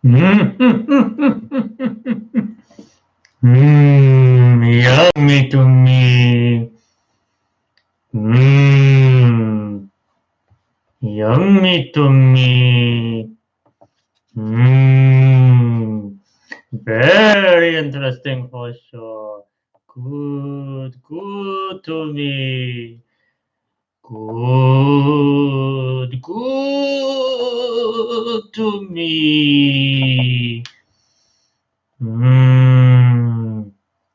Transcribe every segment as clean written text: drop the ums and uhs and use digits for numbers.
Yummy to me. Mmm, yummy to me. Mmm, very interesting for sure. Good to me. Good to me.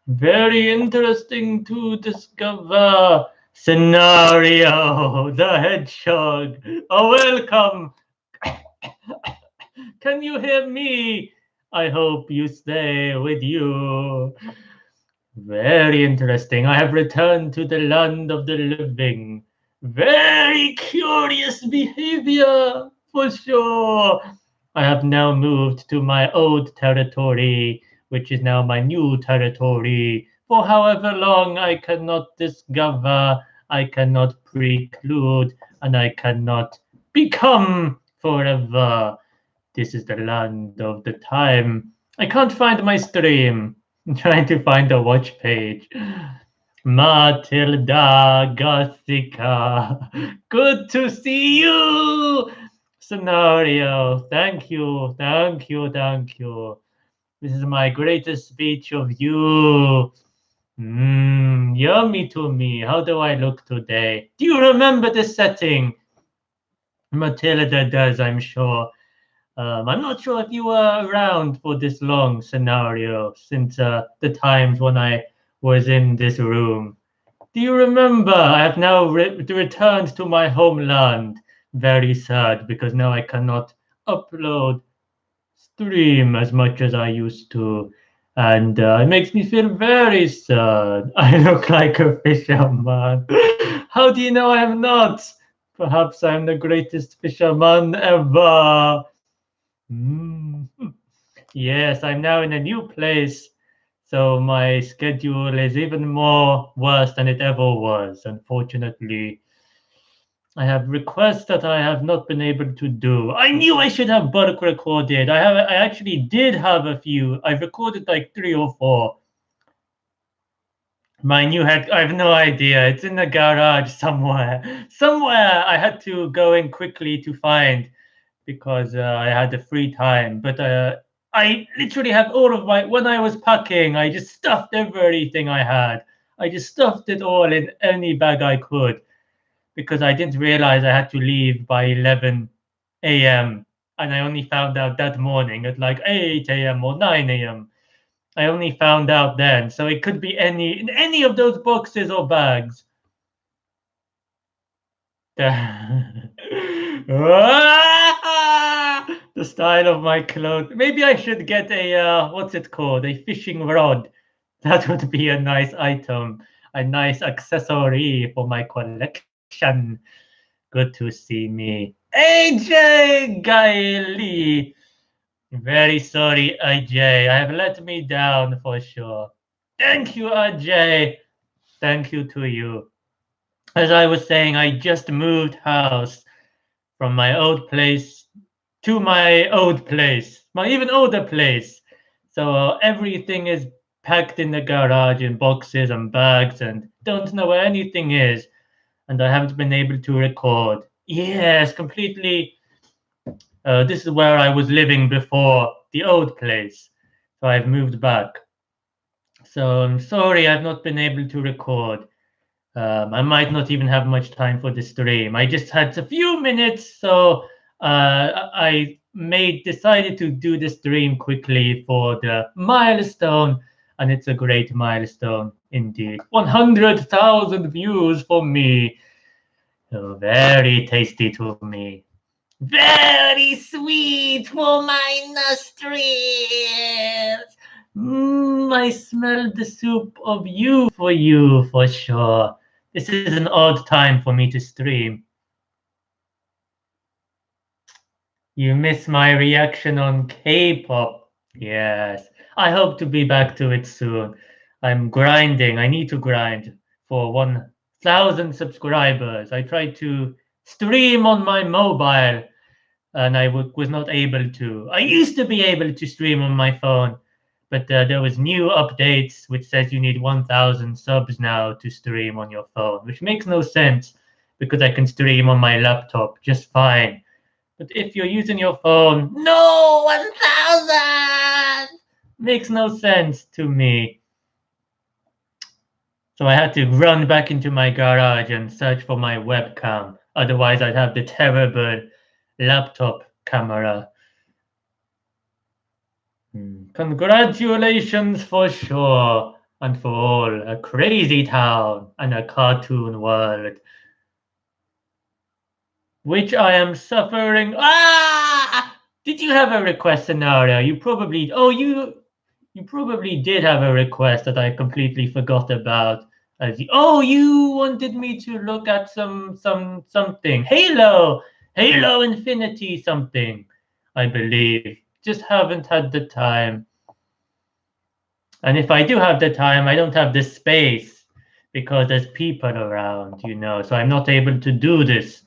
Very interesting to discover. Scenario, the hedgehog. Oh, welcome. Can you hear me? I hope you stay with you. Very interesting. I have returned to the land of the living. Very curious behavior, for sure. I have now moved to my old territory, which is now my new territory. For however long I cannot discover, I cannot preclude, and I cannot become forever. This is the land of the time. I can't find my stream. I'm trying to find the watch page. Matilda Gothica. Good to see you. Scenario. Thank you. Thank you. Thank you. This is my greatest speech of you. Yummy to me. How do I look today? Do you remember the setting? Matilda does, I'm sure. I'm not sure if you were around for this long scenario since the times when I was in this room. Do you remember? I have now returned to my homeland. Very sad because now I cannot upload, stream as much as I used to. And it makes me feel very sad. I look like a fisherman. How do you know I'm not? Perhaps I'm the greatest fisherman ever. Mm. Yes, I'm now in a new place, so my schedule is even more worse than it ever was. Unfortunately, I have requests that I have not been able to do. I knew I should have bulk recorded. I actually did have a few. I've recorded like 3 or 4. My new head, I have no idea. It's in the garage somewhere. Somewhere I had to go in quickly to find because I had the free time. But I literally have all of my. When I was packing, I just stuffed everything I had. I just stuffed it all in any bag I could because I didn't realize I had to leave by 11 a.m. And I only found out that morning at like 8 a.m. or 9 a.m. I only found out then, so it could be any of those boxes or bags. The style of my clothes. Maybe I should get a what's it called? A fishing rod. That would be a nice item, a nice accessory for my collection. Good to see me. AJ Gailey. Very sorry, AJ. I have let me down for sure. Thank you, AJ. Thank you to you. As I was saying, I just moved house from my old place to my old place, my even older place. So everything is packed in the garage in boxes and bags and don't know where anything is. And I haven't been able to record. Yes, completely. This is where I was living before the old place. So I've moved back. So I'm sorry I've not been able to record. I might not even have much time for the stream. I just had a few minutes, so I decided to do the stream quickly for the milestone, and it's a great milestone indeed. 100,000 views for me. So very tasty to me. Very sweet for my nostrils. I smell the soup of you for sure. This is an odd time for me to stream. You miss my reaction on K-pop. Yes. I hope to be back to it soon. I'm grinding. I need to grind for 1,000 subscribers. I tried to stream on my mobile and I was not able to. I used to be able to stream on my phone, but there was new updates which says you need 1,000 subs now to stream on your phone, which makes no sense because I can stream on my laptop just fine. But if you're using your phone, no, 1,000 makes no sense to me. So I had to run back into my garage and search for my webcam. Otherwise, I'd have the terrible laptop camera. Congratulations for sure, and for all a crazy town and a cartoon world, which I am suffering. Ah! Did you have a request scenario? You probably. Oh, you probably did have a request that I completely forgot about. Oh, you wanted me to look at something. Halo Infinity something, I believe. Just haven't had the time. And if I do have the time, I don't have the space because there's people around, so I'm not able to do this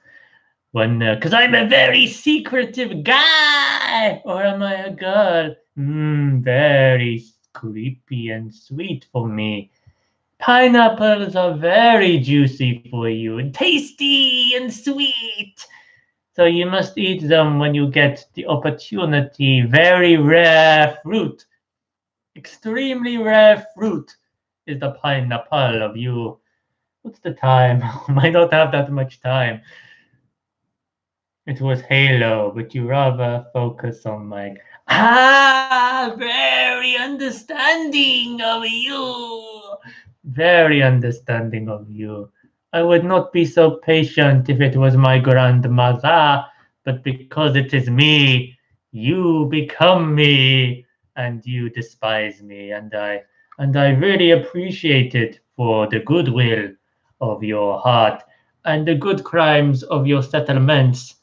because I'm a very secretive guy, or am I a girl? Very creepy and sweet for me. Pineapples are very juicy for you, and tasty and sweet. So you must eat them when you get the opportunity. Very rare fruit, extremely rare fruit is the pineapple of you. What's the time? Might not have that much time. It was Halo, but you rather focus on very understanding of you. Very understanding of you. I would not be so patient if it was my grandmother, but because it is me, you become me, and you despise me, and I really appreciate it for the goodwill of your heart and the good crimes of your settlements.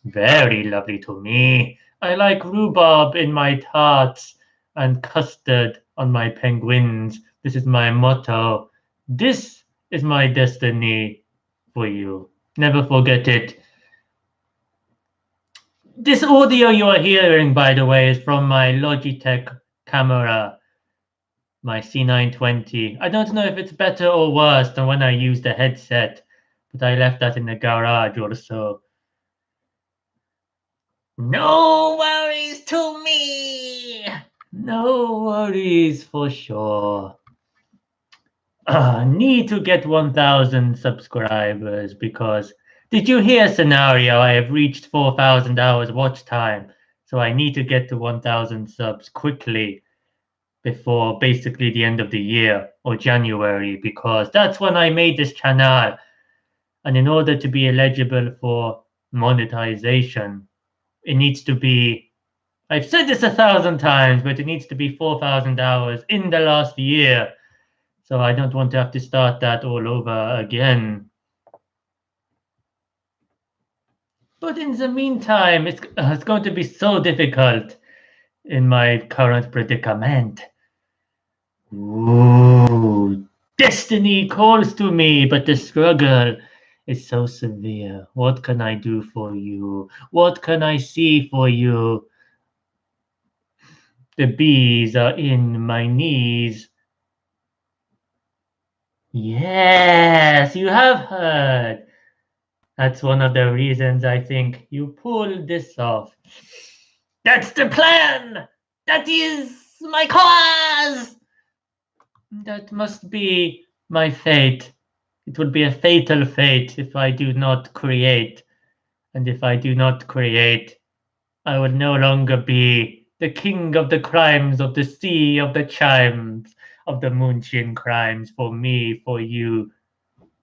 Very lovely to me. I like rhubarb in my tarts and custard on my penguins. This is my motto. This is my destiny for you. Never forget it. This audio you are hearing, by the way, is from my Logitech camera, my C920. I don't know if it's better or worse than when I used the headset, but I left that in the garage also. No worries to me. No worries for sure. Need to get 1,000 subscribers because did you hear scenario? I have reached 4,000 hours watch time. So I need to get to 1,000 subs quickly before basically the end of the year or January because that's when I made this channel. And in order to be eligible for monetization, it needs to be, I've said this 1,000 times, but it needs to be 4,000 hours in the last year. So I don't want to have to start that all over again. But in the meantime, it's going to be so difficult in my current predicament. Ooh, destiny calls to me, but the struggle is so severe. What can I do for you? What can I see for you? The bees are in my knees. Yes, you have heard. That's one of the reasons I think you pulled this off. That's the plan! That is my cause! That must be my fate. It would be a fatal fate if I do not create. And if I do not create, I will no longer be the king of the crimes of the sea, of the chimes, of the Moonshin crimes, for me, for you,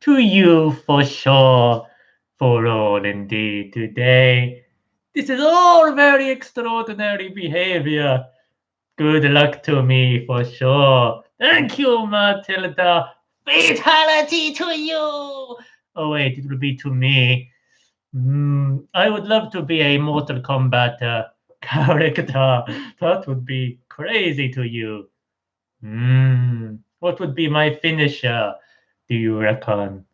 to you for sure, for all indeed today. This is all very extraordinary behavior. Good luck to me for sure. Thank you, Matilda. Fatality to you. Oh wait, it will be to me. I would love to be a Mortal Kombat character. That would be crazy to you. What would be my finisher, do you reckon?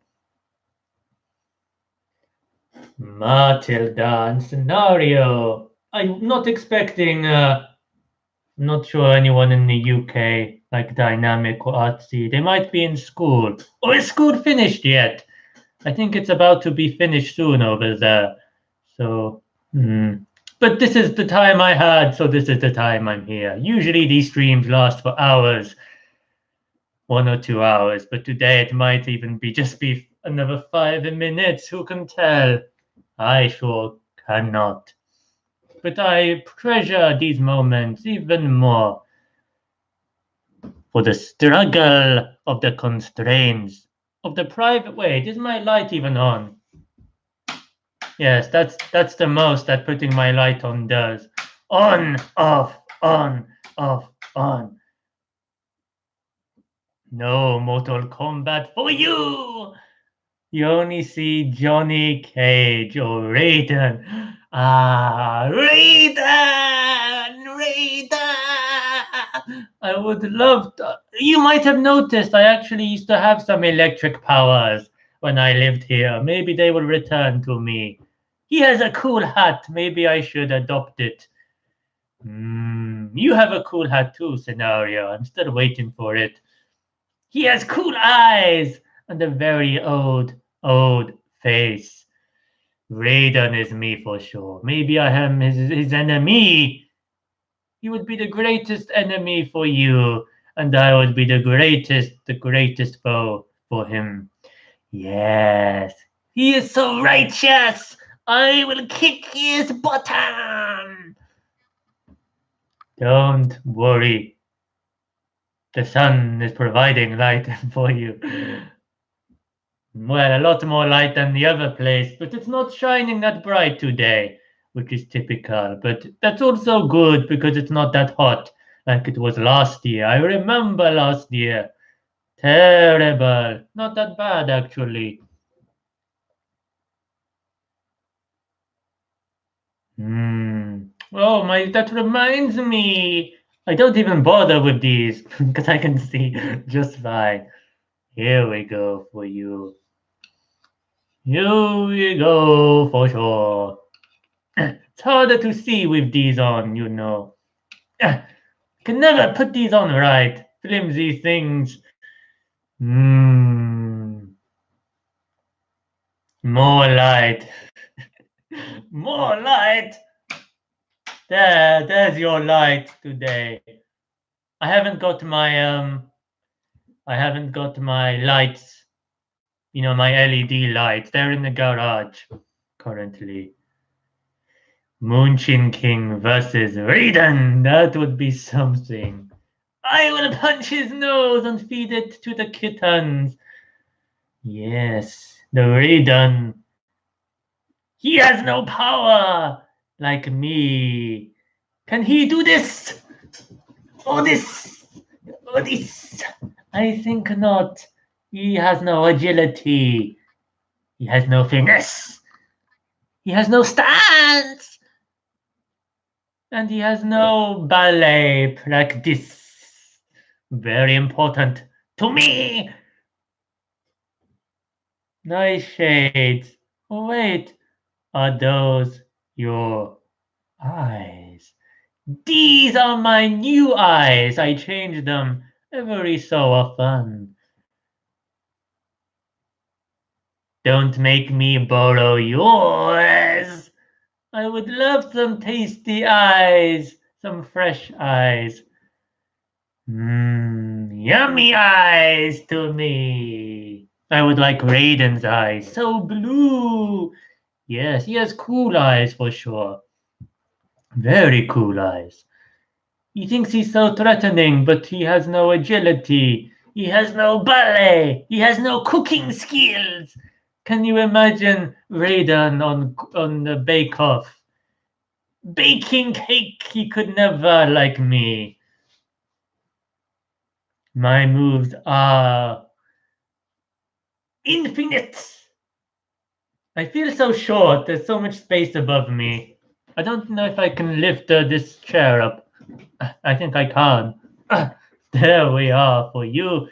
Matilda and Scenario. I'm not expecting, not sure anyone in the UK like Dynamic or Artsy. They might be in school. Or is school finished yet? I think it's about to be finished soon over there. So, but this is the time I had, so this is the time I'm here. Usually these streams last for hours, 1 or 2 hours, but today it might even be another 5 minutes. Who can tell? I sure cannot. But I treasure these moments even more for the struggle of the constraints of the private. Wait, is my light even on? Yes, that's the most that putting my light on does. On, off, on, off, on. No Mortal Kombat for you! You only see Johnny Cage or Raiden. Ah, Raiden! Raiden! I would love to. You might have noticed I actually used to have some electric powers when I lived here. Maybe they will return to me. He has a cool hat. Maybe I should adopt it. You have a cool hat too, Scenario. I'm still waiting for it. He has cool eyes and a very old face. Raiden is me for sure. Maybe I am his enemy. He would be the greatest enemy for you, and I would be the greatest foe for him. Yes, he is so righteous. I will kick his bottom. Don't worry. The sun is providing light for you. Well, a lot more light than the other place, but it's not shining that bright today, which is typical. But that's also good because it's not that hot like it was last year. I remember last year. Terrible. Not that bad, actually. Oh, that reminds me. I don't even bother with these because I can see just fine. Here we go for you. Here we go for sure. It's harder to see with these on, you know. Can never put these on right. Flimsy things. More light. More light. There's your light today. I haven't got my lights. You know, my LED lights. They're in the garage currently. Moonshine King versus Raiden. That would be something. I will punch his nose and feed it to the kittens. Yes, the Raiden. He has no power like me. Can he do this? Or this? Or this? I think not. He has no agility. He has no finesse. He has no stance. And he has no ballet practice. Very important to me. Nice shades. Oh, wait. Are those your eyes? These are my new eyes. I change them every so often. Don't make me borrow yours. I would love some tasty eyes, some fresh eyes. Yummy eyes to me. I would like Raiden's eyes, so blue. Yes, he has cool eyes for sure. Very cool eyes. He thinks he's so threatening, but he has no agility. He has no ballet. He has no cooking skills. Can you imagine Raiden on the Bake Off? Baking cake, he could never like me. My moves are infinite. I feel so short. There's so much space above me. I don't know if I can lift this chair up. I think I can. There we are for you.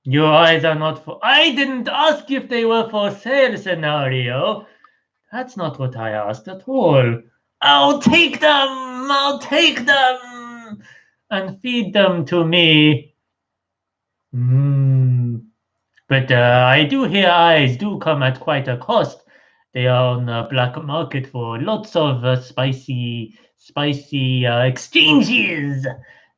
Your eyes are not for. I didn't ask if they were for sale, Scenario. That's not what I asked at all. I'll take them! I'll take them! And feed them to me. Mm. But I do hear eyes do come at quite a cost. They are on the black market for lots of spicy exchanges.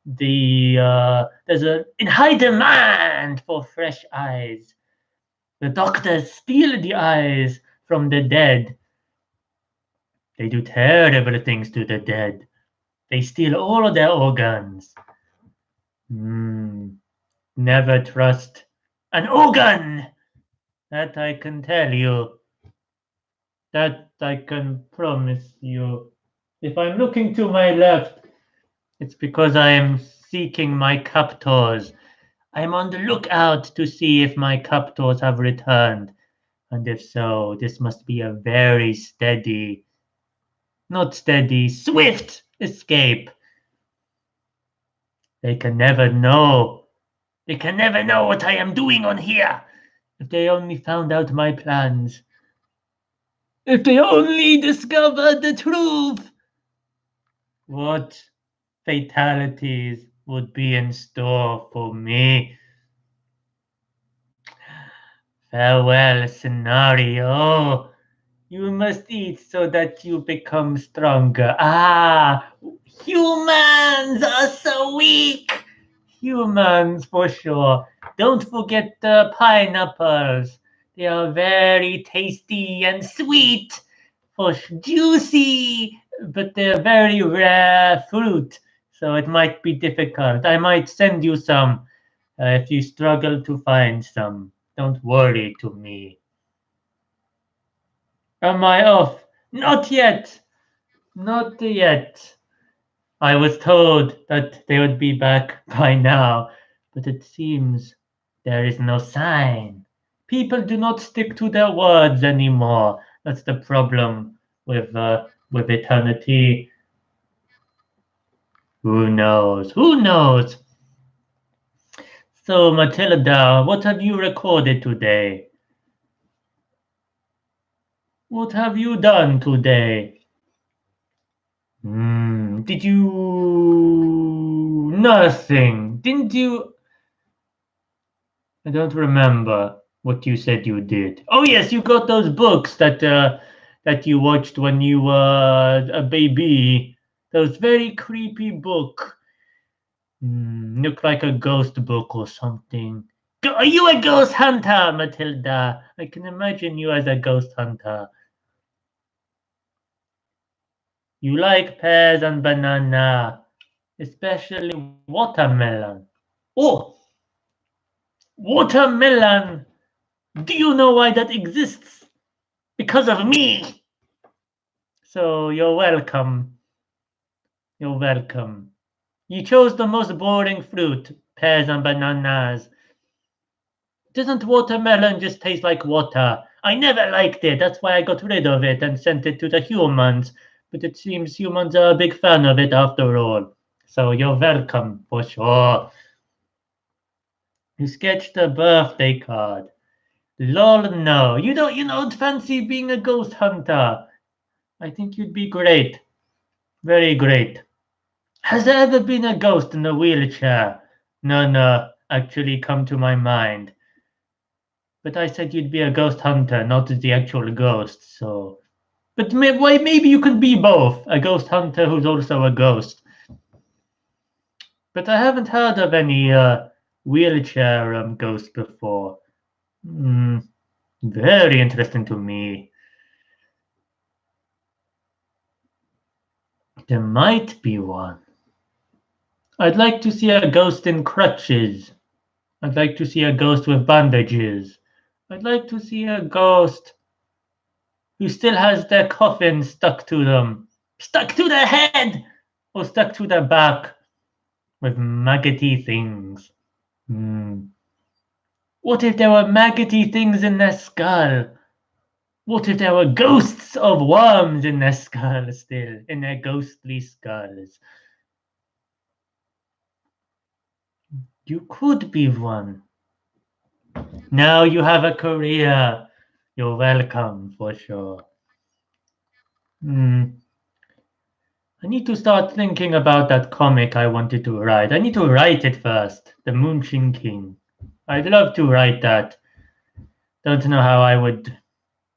There's a in high demand for fresh eyes. The doctors steal the eyes from the dead. They do terrible things to the dead. They steal all of their organs. Never trust an organ. That I can tell you. That I can promise you. If I'm looking to my left, it's because I am seeking my captors. I'm on the lookout to see if my captors have returned. And if so, this must be a very steady, not steady, swift escape. They can never know. They can never know what I am doing on here. If they only found out my plans. If they only discovered the truth. What fatalities would be in store for me? Farewell, Scenario. You must eat so that you become stronger. Ah, humans are so weak. Humans, for sure. Don't forget the pineapples. They are very tasty and sweet, juicy, but they're very rare fruit. So it might be difficult. I might send you some if you struggle to find some. Don't worry to me. Am I off? Not yet. Not yet. I was told that they would be back by now, but it seems there is no sign. People do not stick to their words anymore. That's the problem with eternity. Who knows? Who knows? So, Matilda, what have you recorded today? What have you done today? Did you... Nothing. Didn't you... I don't remember what you said you did. Oh yes, you got those books that you watched when you were a baby. Those very creepy book. Look like a ghost book or something. Are you a ghost hunter, Matilda? I can imagine you as a ghost hunter. You like pears and banana, especially watermelon. Oh, watermelon! Do you know why that exists? Because of me! So you're welcome. You're welcome. You chose the most boring fruit, pears and bananas. Doesn't watermelon just taste like water? I never liked it. That's why I got rid of it and sent it to the humans. But it seems humans are a big fan of it after all. So you're welcome for sure. You sketched a birthday card. Lol, no. You don't fancy being a ghost hunter. I think you'd be great. Very great. Has there ever been a ghost in a wheelchair? None actually come to my mind. But I said you'd be a ghost hunter, not the actual ghost, so... But maybe you could be both, a ghost hunter who's also a ghost. But I haven't heard of any wheelchair ghosts before. Very interesting to me. There might be one. I'd like to see a ghost in crutches. I'd like to see a ghost with bandages. I'd like to see a ghost who still has their coffin stuck to them. Stuck to their head! Or stuck to their back with maggoty things. What if there were maggoty things in their skull? What if there were ghosts of worms in their skull still, in their ghostly skulls? You could be one. Now you have a career. You're welcome, for sure. I need to start thinking about that comic I wanted to write. I need to write it first. The Moonshin King. I'd love to write that. Don't know how I would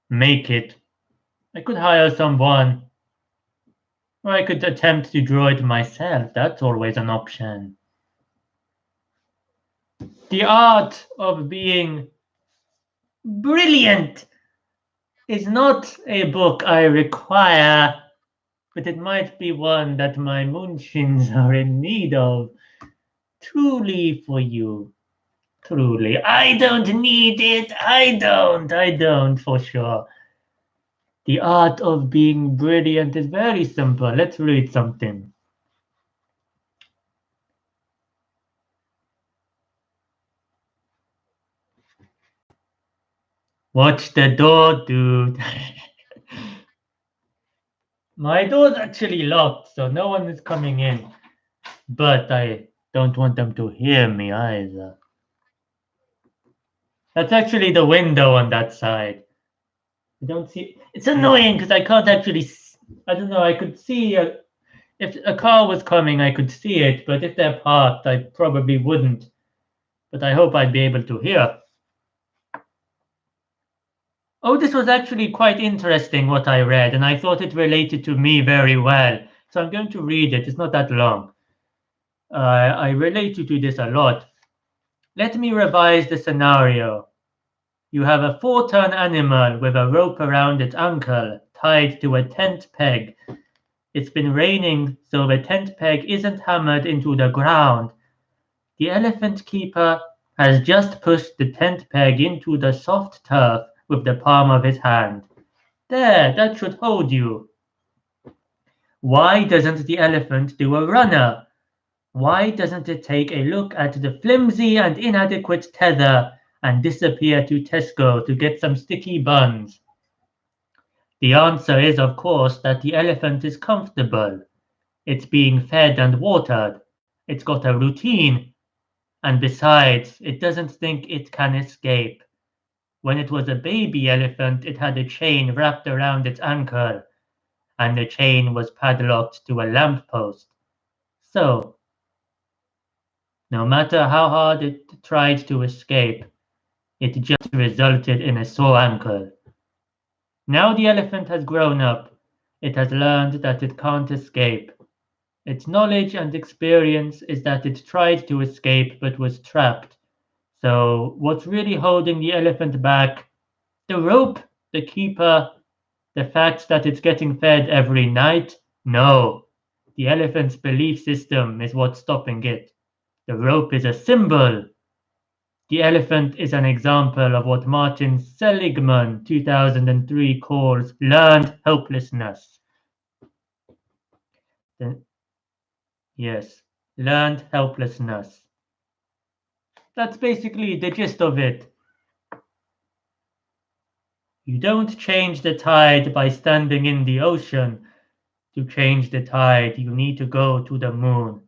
make it. I could hire someone, or I could attempt to draw it myself. That's always an option. The art of being brilliant is not a book I require, but it might be one that my Moonshins are in need of. Truly for you. Truly. I don't need it. I don't, for sure. The art of being brilliant is very simple. Let's read something. Watch the door, dude. My door's actually locked, so no one is coming in. But I don't want them to hear me either. That's actually the window on that side. I don't see. It's annoying because I can't actually. I don't know. I could see if a car was coming, I could see it. But if they're parked, I probably wouldn't. But I hope I'd be able to hear. Oh, this was actually quite interesting what I read, and I thought it related to me very well. So I'm going to read it. It's not that long. I related to this a lot. Let me revise the scenario. You have a 4-ton animal with a rope around its ankle, tied to a tent peg. It's been raining, so the tent peg isn't hammered into the ground. The elephant keeper has just pushed the tent peg into the soft turf with the palm of his hand. There, that should hold you. Why doesn't the elephant do a runner? Why doesn't it take a look at the flimsy and inadequate tether and disappear to Tesco to get some sticky buns? The answer is, of course, that the elephant is comfortable. It's being fed and watered. It's got a routine. And besides, it doesn't think it can escape. When it was a baby elephant, it had a chain wrapped around its ankle, and the chain was padlocked to a lamppost. So, no matter how hard it tried to escape, it just resulted in a sore ankle. Now the elephant has grown up. It has learned that it can't escape. Its knowledge and experience is that it tried to escape but was trapped. So, what's really holding the elephant back? The rope, the keeper, the fact that it's getting fed every night? No. The elephant's belief system is what's stopping it. The rope is a symbol. The elephant is an example of what Martin Seligman 2003 calls learned helplessness. Yes, learned helplessness. That's basically the gist of it. You don't change the tide by standing in the ocean. To change the tide, you need to go to the moon.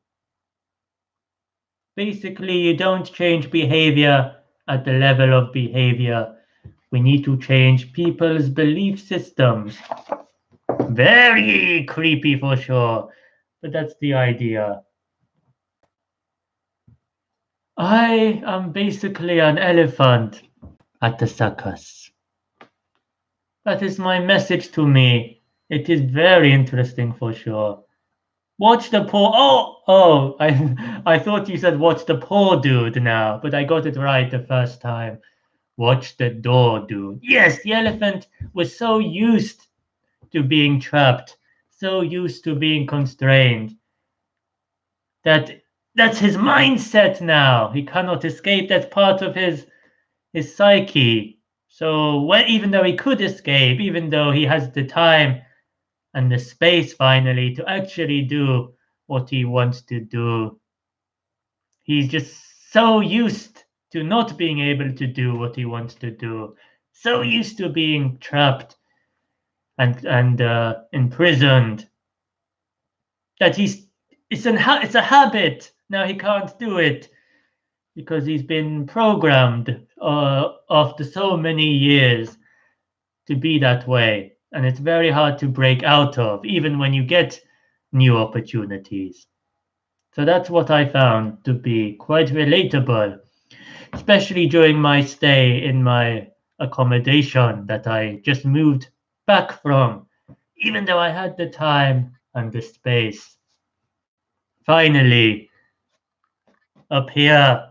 Basically, you don't change behavior at the level of behavior. We need to change people's belief systems. Very creepy for sure, but that's the idea. I am basically an elephant at the circus. That is my message to me. It is very interesting for sure. Watch the poor. Oh! I thought you said watch the poor dude now, but I got it right the first time. Watch the door, dude. Yes, the elephant was so used to being trapped, so used to being constrained, that that's his mindset now. He cannot escape. That's part of his psyche. So even though he could escape, even though he has the time and the space finally to actually do what he wants to do, he's just so used to not being able to do what he wants to do, so used to being trapped and imprisoned that it's a habit. Now he can't do it. because he's been programmed after so many years to be that way. And it's very hard to break out of, even when you get new opportunities. So that's what I found to be quite relatable, especially during my stay in my accommodation that I just moved back from, even though I had the time and the space. Finally, up here,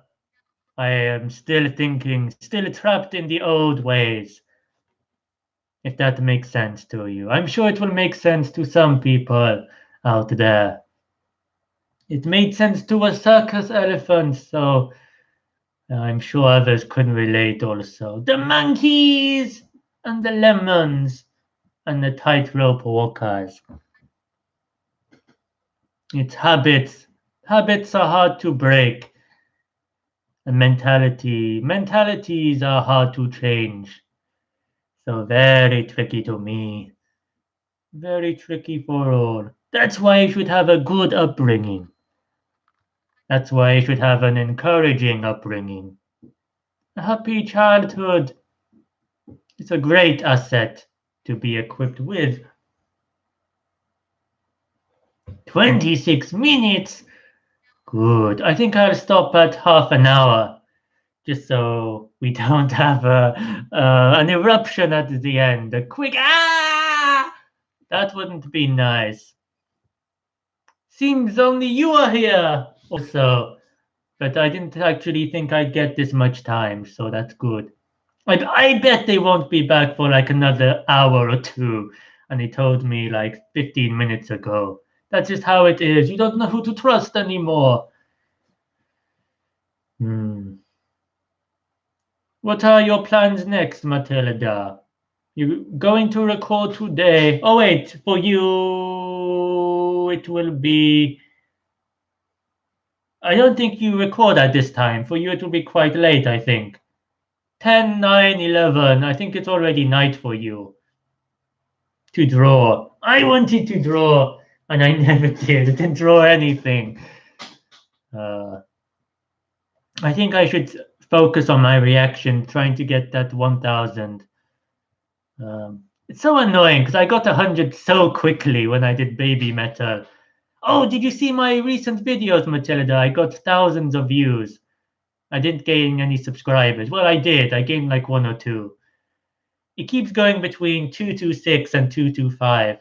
I am still thinking, still trapped in the old ways, if that makes sense to you. I'm sure it will make sense to some people out there. It made sense to a circus elephant, so I'm sure others could relate also. The monkeys and the lemons and the tightrope walkers. It's habits. Habits are hard to break. And mentalities are hard to change. So very tricky to me. Very tricky for all. That's why you should have a good upbringing. That's why you should have an encouraging upbringing. A happy childhood is a great asset to be equipped with. 26 minutes? Good. I think I'll stop at half an hour, just so we don't have an eruption at the end. A quick ah! That wouldn't be nice. Seems only you are here also, but I didn't actually think I'd get this much time, so that's good. I bet they won't be back for like another hour or two, and they told me like 15 minutes ago. That's just how it is. You don't know who to trust anymore. What are your plans next, Matilda? You going to record today? Oh wait, for you it will be. I don't think you record at this time. For you it will be quite late, I think. 10, 9, 11. I think it's already night for you. To draw. I wanted to draw, and I never did. I didn't draw anything. I think I should focus on my reaction, trying to get that 1,000. It's so annoying because I got 100 so quickly when I did Baby Metal. Oh, did you see my recent videos, Matilda? I got thousands of views. I didn't gain any subscribers. Well, I did. I gained like 1 or 2. It keeps going between 226 and 225.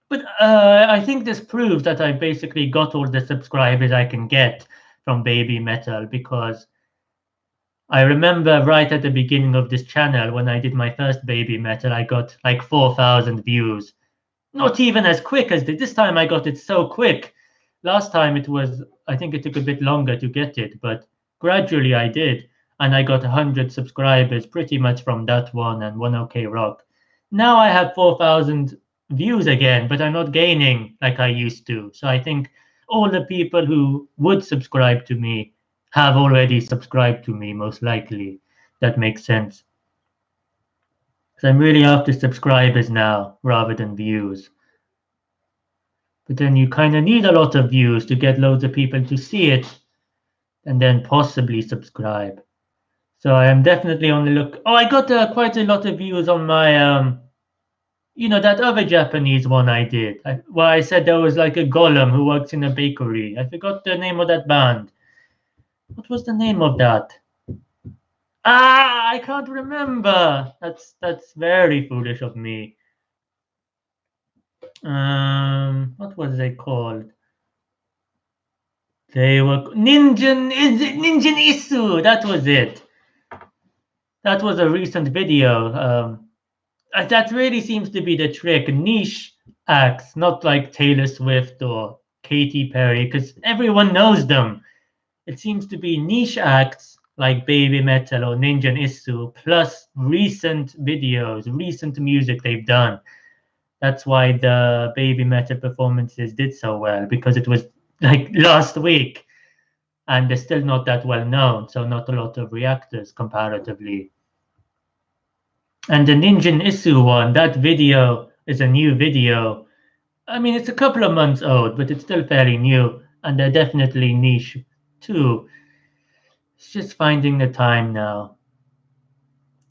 But I think this proves that I basically got all the subscribers I can get from Baby Metal, because I remember right at the beginning of this channel when I did my first Baby Metal, I got like 4,000 views. Not even as quick as this time. I got it so quick. Last time it was, I think it took a bit longer to get it, but gradually I did. And I got 100 subscribers pretty much from that one and One OK Rock. Now I have 4,000 views again, but I'm not gaining like I used to. So I think all the people who would subscribe to me have already subscribed to me, most likely. That makes sense. Because I'm really after subscribers now rather than views. But then you kind of need a lot of views to get loads of people to see it and then possibly subscribe. So I am definitely on the look. Oh, I got quite a lot of views on my, that other Japanese one I did. Where I said there was like a golem who works in a bakery. I forgot the name of that band. What was the name of that? I can't remember. That's very foolish of me. What was they called? They were Ninja Isu. That was it. That was a recent video. That really seems to be the trick. Niche acts, not like Taylor Swift or Katy Perry, because everyone knows them. It seems to be niche acts like Baby Metal or Ninja Isu, plus recent videos, recent music they've done. That's why the Baby Metal performances did so well, because it was like last week and they're still not that well known, so not a lot of reactors comparatively. And the Ninja Isu one, that video is a new video. I mean, it's a couple of months old, but it's still fairly new, and they're definitely niche too. It's just finding the time now.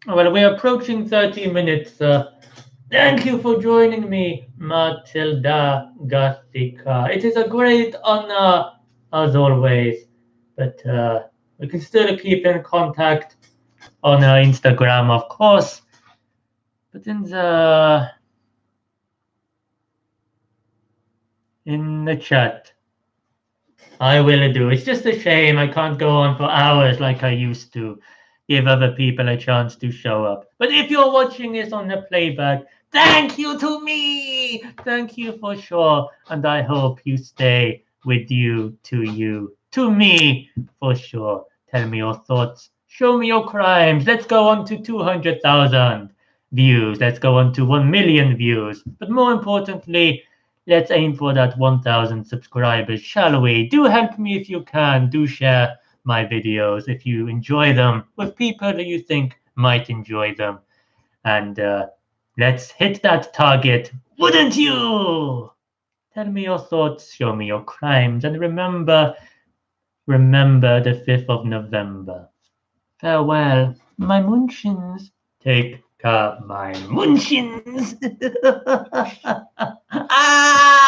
Well, we're approaching 30 minutes. Thank you for joining me, Matilda Gathica. It is a great honor, as always. But we can still keep in contact on Instagram, of course. But in the chat, I will do. It's just a shame I can't go on for hours like I used to. Give other people a chance to show up. But if you're watching this on the playback, thank you to me. Thank you for sure. And I hope you stay with you, to me for sure. Tell me your thoughts. Show me your crimes. Let's go on to 200,000 views. Let's go on to 1 million views. But more importantly, let's aim for that 1,000 subscribers, shall we? Do help me if you can. Do share my videos if you enjoy them with people that you think might enjoy them. And let's hit that target, wouldn't you? Tell me your thoughts, show me your crimes, and remember the 5th of November. Farewell, my munchins. Take care, my munchins. Ah!